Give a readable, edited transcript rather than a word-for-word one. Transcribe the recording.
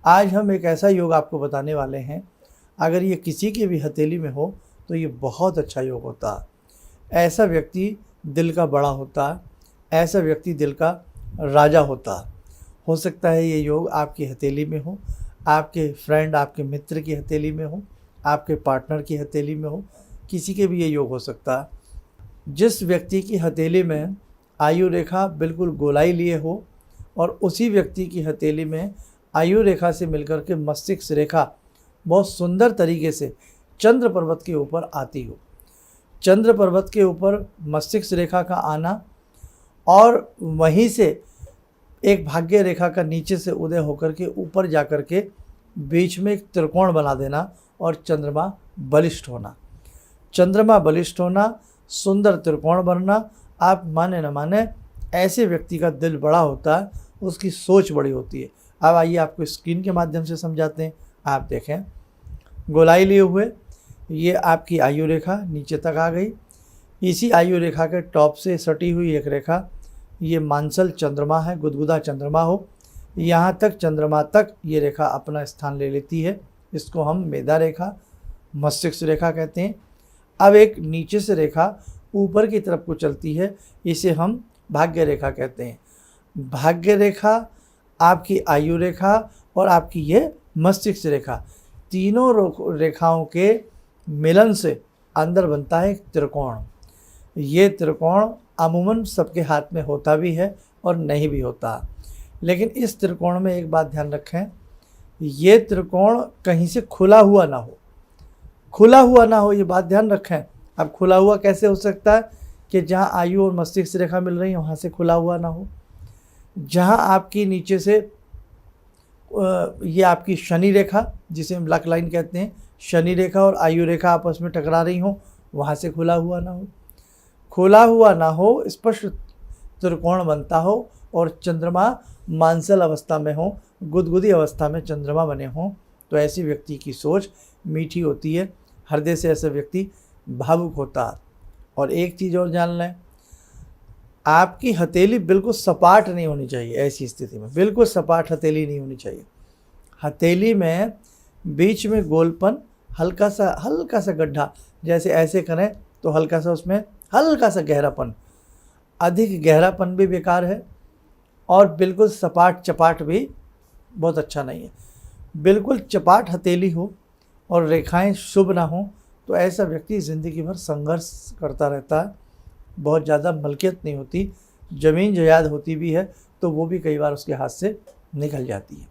आज हम एक ऐसा योग आपको बताने वाले हैं, अगर ये किसी की भी हथेली में हो तो ये बहुत अच्छा योग होता है। ऐसा व्यक्ति दिल का बड़ा होता है, ऐसा व्यक्ति दिल का राजा होता है। हो सकता है ये योग आपकी हथेली में हो, आपके फ्रेंड, आपके मित्र की हथेली में हो, आपके पार्टनर की हथेली में हो, किसी के भी ये योग हो सकता है। जिस व्यक्ति की हथेली में आयु रेखा बिल्कुल गोलाई लिए हो और उसी व्यक्ति की हथेली में आयु रेखा से मिलकर के मस्तिष्क रेखा बहुत सुंदर तरीके से चंद्र पर्वत के ऊपर आती हो। चंद्र पर्वत के ऊपर मस्तिष्क रेखा का आना और वहीं से एक भाग्य रेखा का नीचे से उदय होकर के ऊपर जाकर के बीच में एक त्रिकोण बना देना और चंद्रमा बलिष्ठ होना। चंद्रमा बलिष्ठ होना, सुंदर त्रिकोण बनना, आप माने न माने ऐसे व्यक्ति का दिल बड़ा होता है, उसकी सोच बड़ी होती है। अब आइए आपको स्क्रीन के माध्यम से समझाते हैं। आप देखें, गोलाई लिए हुए ये आपकी आयु रेखा नीचे तक आ गई। इसी आयु रेखा के टॉप से सटी हुई एक रेखा, ये मानसल चंद्रमा है, गुदगुदा चंद्रमा हो, यहाँ तक चंद्रमा तक ये रेखा अपना स्थान ले लेती है। इसको हम मेधा रेखा, मस्तिष्क रेखा कहते हैं। अब एक नीचे से रेखा ऊपर की तरफ को चलती है, इसे हम भाग्य रेखा कहते हैं। भाग्य रेखा, आपकी आयु रेखा और आपकी ये मस्तिष्क रेखा, तीनों रेखाओं के मिलन से अंदर बनता है एक त्रिकोण। ये त्रिकोण अमूमन सबके हाथ में होता भी है और नहीं भी होता, लेकिन इस त्रिकोण में एक बात ध्यान रखें, ये त्रिकोण कहीं से खुला हुआ ना हो। खुला हुआ ना हो, ये बात ध्यान रखें। अब खुला हुआ कैसे हो सकता है कि जहाँ आयु और मस्तिष्क रेखा मिल रही है वहाँ से खुला हुआ ना हो। जहाँ आपकी नीचे से ये आपकी शनि रेखा, जिसे हम लक लाइन कहते हैं, शनि रेखा और आयु रेखा आपस में टकरा रही हो, वहाँ से खुला हुआ ना हो। खुला हुआ ना हो, स्पष्ट त्रिकोण बनता हो और चंद्रमा मानसल अवस्था में हो, गुदगुदी अवस्था में चंद्रमा बने हों, तो ऐसी व्यक्ति की सोच मीठी होती है, हृदय से ऐसा व्यक्ति भावुक होता है। और एक चीज़ और जान लें, आपकी हथेली बिल्कुल सपाट नहीं होनी चाहिए। ऐसी स्थिति में बिल्कुल सपाट हथेली नहीं होनी चाहिए। हथेली में बीच में गोलपन, हल्का सा गड्ढा, जैसे ऐसे करें तो हल्का सा उसमें हल्का सा गहरापन। अधिक गहरापन भी बेकार है और बिल्कुल सपाट चपाट भी बहुत अच्छा नहीं है। बिल्कुल चपाट हथेली हो और रेखाएं शुभ ना हो तो ऐसा व्यक्ति ज़िंदगी भर संघर्ष करता रहता है। बहुत ज़्यादा मलकियत नहीं होती, ज़मीन जायदाद होती भी है तो वो भी कई बार उसके हाथ से निकल जाती है।